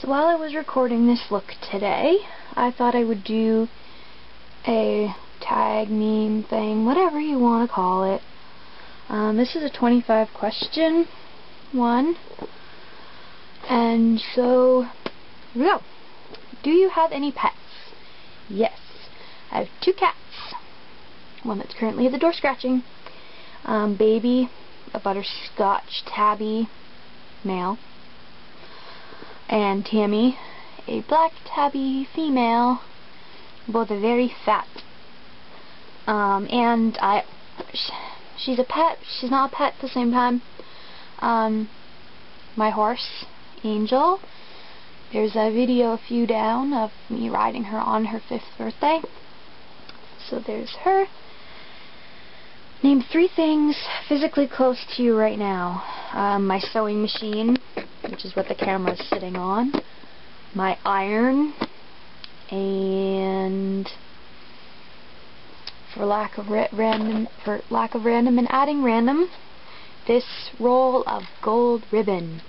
So while I was recording this look today, I thought I would do a tag meme thing, whatever you want to call it. This is a 25 question one. And so, here we go. Do you have any pets? Yes. I have 2 cats. One that's currently at the door scratching. Baby, a butterscotch tabby male. And Tammy, a black tabby female. Both are very fat. And she's a pet. She's not a pet at the same time. My horse, Angel. There's a video a few down of me riding her on her 5th birthday. So there's her. Name 3 things physically close to you right now. My sewing machine, which is what the camera is sitting on. My iron. And for lack of random and adding random, this roll of gold ribbon.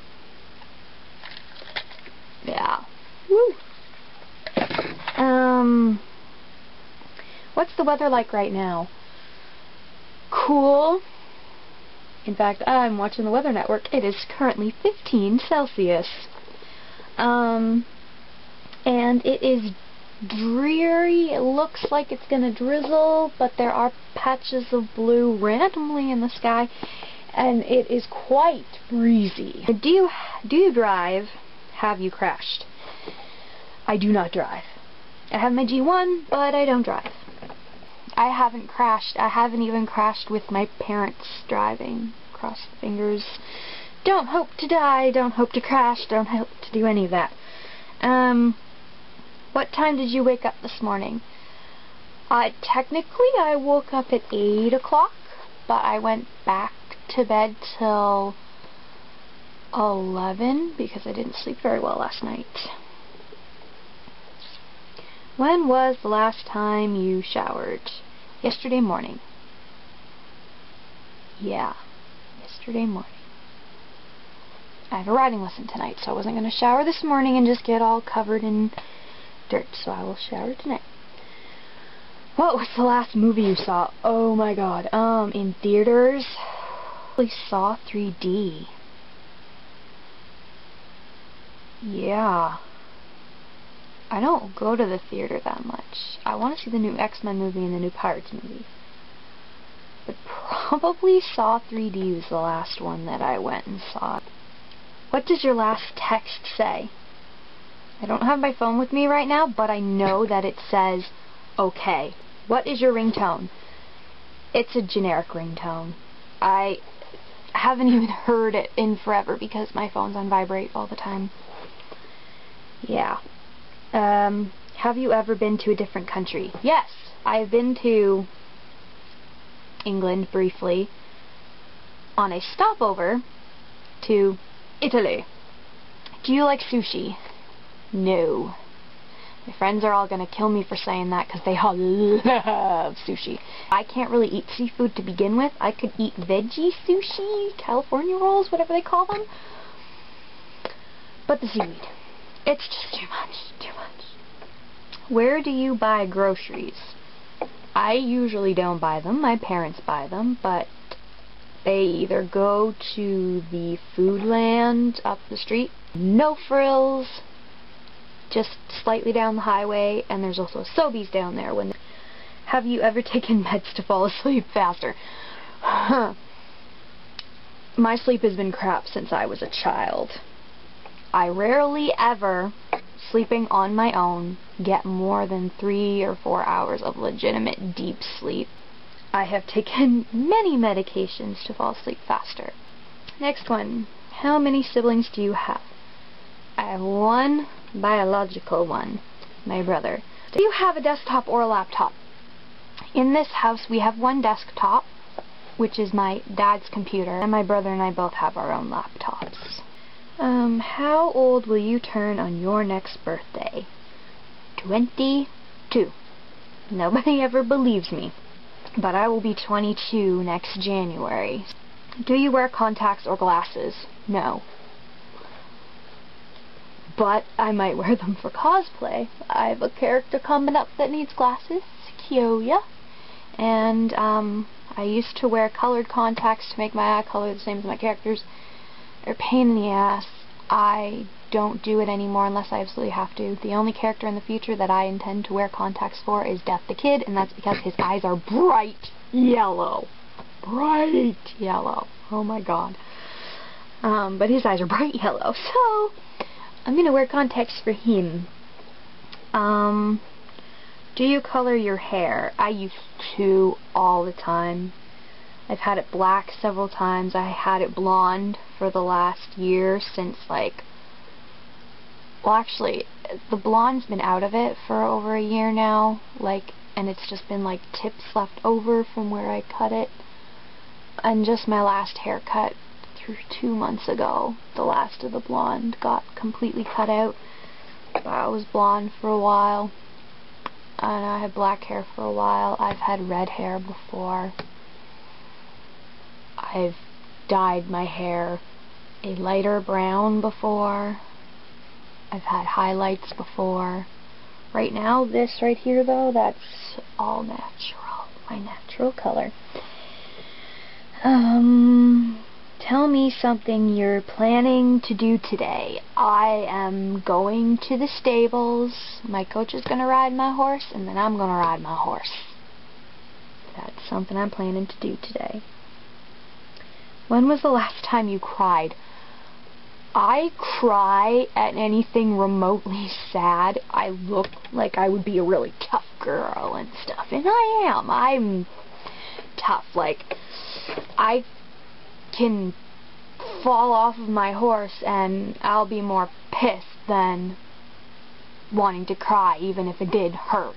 Yeah. Woo. What's the weather like right now? Cool. In fact, I'm watching the Weather Network. It is currently 15 Celsius. And it is dreary. It looks like it's gonna drizzle, but there are patches of blue randomly in the sky, and it is quite breezy. Do you drive? Have you crashed? I do not drive. I have my G1, but I don't drive. I haven't crashed. I haven't even crashed with my parents driving. Cross the fingers. Don't hope to die. Don't hope to crash. Don't hope to do any of that. What time did you wake up this morning? Technically, I woke up at 8 o'clock, but I went back to bed till 11 because I didn't sleep very well last night. When was the last time you showered? Yesterday morning. Yeah, yesterday morning. I have a riding lesson tonight, so I wasn't going to shower this morning and just get all covered in dirt, so I will shower tonight. What was the last movie you saw? Oh my god. In theaters, I saw 3D. Yeah. I don't go to the theater that much. I want to see the new X-Men movie and the new Pirates movie. But probably Saw 3D was the last one that I went and saw. What does your last text say? I don't have my phone with me right now, but I know that it says, okay. What is your ringtone? It's a generic ringtone. I haven't even heard it in forever because my phone's on vibrate all the time. Yeah. Have you ever been to a different country? Yes, I've been to England briefly on a stopover to Italy. Do you like sushi? No. My friends are all gonna kill me for saying that because they all love sushi. I can't really eat seafood to begin with. I could eat veggie sushi, California rolls, whatever they call them. But the seaweed, it's just too much, too much. Where do you buy groceries? I usually don't buy them. My parents buy them, but they either go to the Foodland up the street, No Frills, just slightly down the highway, and there's also a Sobeys down there. Have you ever taken meds to fall asleep faster? My sleep has been crap since I was a child. I rarely ever, sleeping on my own, get more than 3 or 4 hours of legitimate deep sleep. I have taken many medications to fall asleep faster. Next one. How many siblings do you have? I have one biological one, my brother. Do you have a desktop or a laptop? In this house we have one desktop, which is my dad's computer, and my brother and I both have our own laptops. How old will you turn on your next birthday? 22. Nobody ever believes me, but I will be 22 next January. Do you wear contacts or glasses? No. but I might wear them for cosplay. I have a character coming up that needs glasses, Kyoya, and I used to wear colored contacts to make my eye color the same as my characters. They're a pain in the ass. I don't do it anymore unless I absolutely have to. The only character in the future that I intend to wear contacts for is Death the Kid, and that's because his eyes are bright yellow. Bright yellow. Oh my god. But his eyes are bright yellow, so I'm gonna wear contacts for him. Do you color your hair? I used to all the time. I've had it black several times. I had it blonde for the last year since, like, well, actually, the blonde's been out of it for over a year now, like, and it's just been, like, tips left over from where I cut it. And just my last haircut 2 months ago, the last of the blonde got completely cut out. I was blonde for a while, and I had black hair for a while. I've had red hair before. I've dyed my hair a lighter brown before. I've had highlights before. Right now, this right here, though, that's all natural. My natural color. Tell me something you're planning to do today. I am going to the stables. My coach is going to ride my horse, and then I'm going to ride my horse. That's something I'm planning to do today. When was the last time you cried? I cry at anything remotely sad. I look like I would be a really tough girl and stuff, and I am. I'm tough. Like, I can fall off of my horse and I'll be more pissed than wanting to cry, even if it did hurt.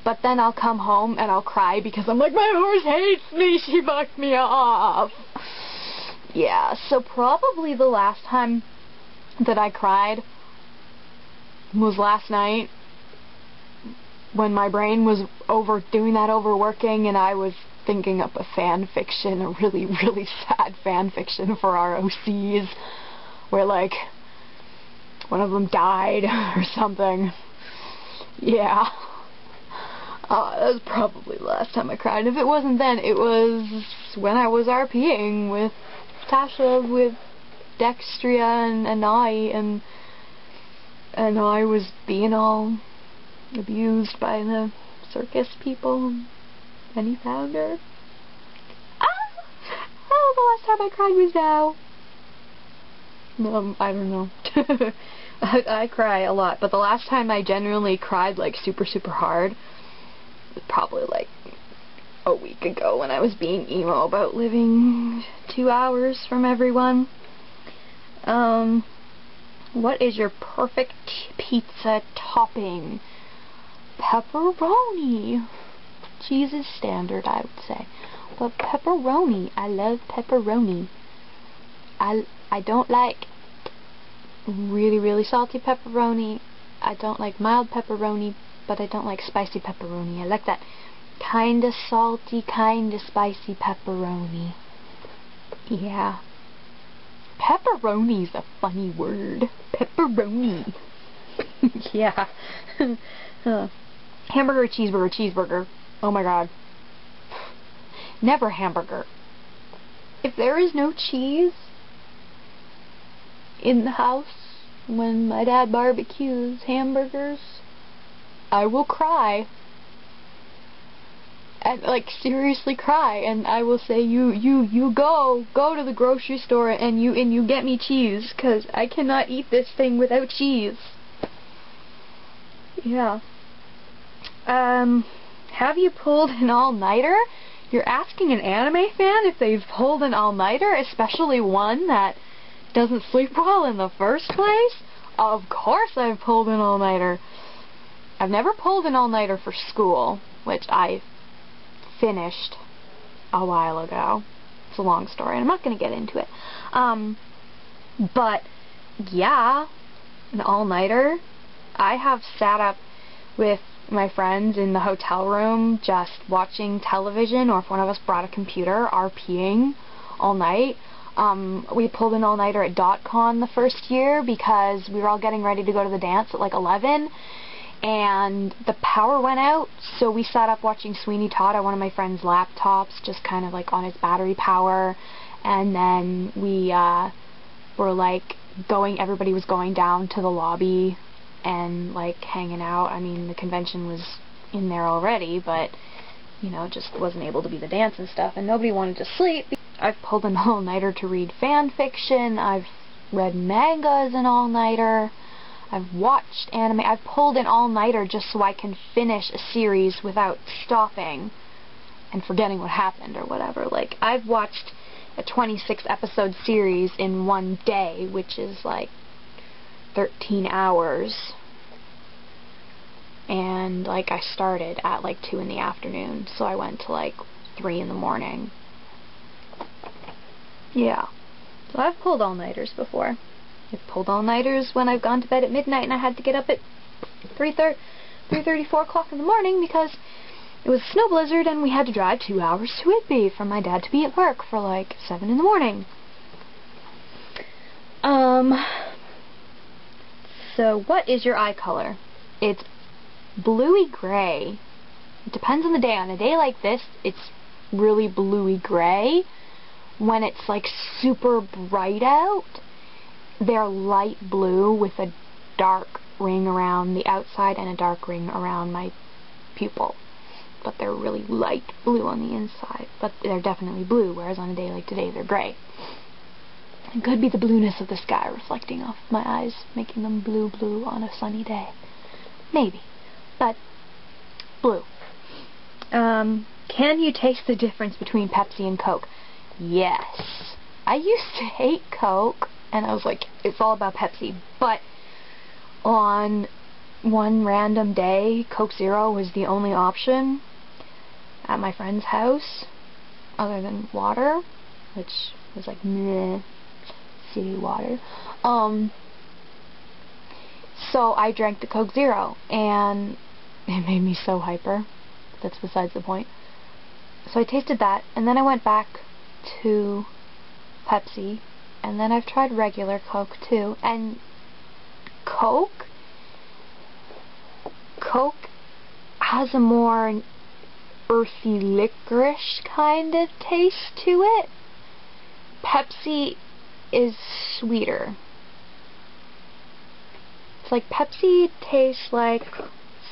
But then I'll come home and I'll cry because I'm like, my horse hates me, she fucked me off. Yeah, so probably the last time that I cried was last night, when my brain was doing that overworking, and I was thinking up a fan fiction, a really, really sad fan fiction for our OCs, where, like, one of them died or something. Yeah. That was probably the last time I cried. If it wasn't then, it was when I was RPing with Tasha, with Dextria and Anai, and I was being all abused by the circus people, and he found her. The last time I cried was now. I don't know. I cry a lot, but the last time I genuinely cried, like, super, super hard, was probably, like, a week ago when I was being emo about living 2 hours from everyone. What is your perfect pizza topping? Pepperoni. Cheese is standard, I would say. But pepperoni. I love pepperoni. I don't like really, really salty pepperoni. I don't like mild pepperoni, but I don't like spicy pepperoni. I like that kinda salty, kinda spicy pepperoni. Yeah. Pepperoni's a funny word. Pepperoni. Yeah. Hamburger, cheeseburger, cheeseburger. Oh my god. Never hamburger. If there is no cheese in the house when my dad barbecues hamburgers, I will cry. And, like, seriously cry, and I will say, you go to the grocery store and you get me cheese, 'cause I cannot eat this thing without cheese. Yeah. Have you pulled an all-nighter? You're asking an anime fan if they've pulled an all-nighter, especially one that doesn't sleep well in the first place? Of course I've pulled an all-nighter. I've never pulled an all-nighter for school, which I finished a while ago. It's a long story, and I'm not going to get into it. But, yeah, an all-nighter. I have sat up with my friends in the hotel room just watching television, or if one of us brought a computer, RPing all night. We pulled an all-nighter at DotCon the first year because we were all getting ready to go to the dance at like 11, and the power went out, so we sat up watching Sweeney Todd on one of my friend's laptops, just kind of like on his battery power, and then we were like everybody was going down to the lobby and like hanging out. I mean, the convention was in there already, but you know, just wasn't able to be the dance and stuff, and nobody wanted to sleep. I've pulled an all-nighter to read fan fiction, I've read manga as an all-nighter, I've watched anime, I've pulled an all-nighter just so I can finish a series without stopping and forgetting what happened or whatever. Like, I've watched a 26-episode series in one day, which is like 13 hours. And, like, I started at, like, 2 in the afternoon, so I went to, like, 3 in the morning. Yeah. So I've pulled all-nighters before. I've pulled all-nighters when I've gone to bed at midnight and I had to get up at 3:30, 4 o'clock in the morning because it was a snow blizzard and we had to drive 2 hours to Whitby for my dad to be at work for, like, 7 in the morning. So what is your eye color? It's bluey gray. It depends on the day. On a day like this, it's really bluey gray. When it's like super bright out, they're light blue with a dark ring around the outside and a dark ring around my pupil. But they're really light blue on the inside. But they're definitely blue, whereas on a day like today, they're gray. It could be the blueness of the sky reflecting off my eyes, making them blue on a sunny day. Maybe. But blue. Can you taste the difference between Pepsi and Coke? Yes. I used to hate Coke, and I was like, it's all about Pepsi. But on one random day, Coke Zero was the only option at my friend's house, other than water, which was like, meh, city water. So I drank the Coke Zero, and it made me so hyper. That's besides the point. So I tasted that, and then I went back to Pepsi, and then I've tried regular Coke too, and Coke has a more earthy licorice kind of taste to it. Pepsi is sweeter. It's like Pepsi tastes like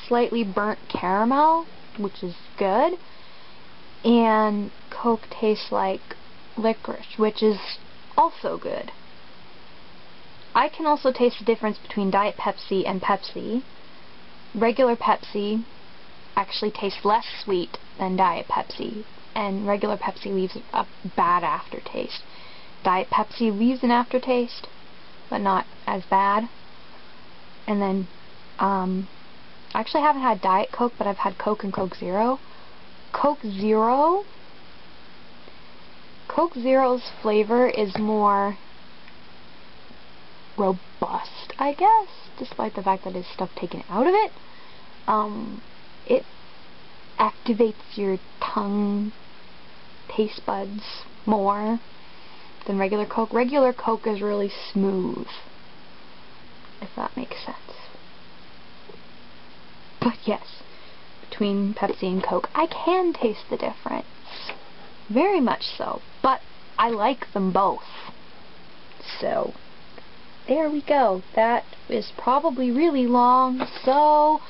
slightly burnt caramel, which is good, and Coke tastes like licorice, which is also good. I can also taste the difference between Diet Pepsi and Pepsi. Regular Pepsi actually tastes less sweet than Diet Pepsi, and regular Pepsi leaves a bad aftertaste. Diet Pepsi leaves an aftertaste, but not as bad. And then, I actually haven't had Diet Coke, but I've had Coke and Coke Zero. Coke Zero's flavor is more robust, I guess, despite the fact that there's stuff taken out of it. It activates your tongue taste buds more than regular Coke. Regular Coke is really smooth, if that makes sense. But yes, between Pepsi and Coke, I can taste the difference. Very much so. But I like them both. So, there we go. That is probably really long, so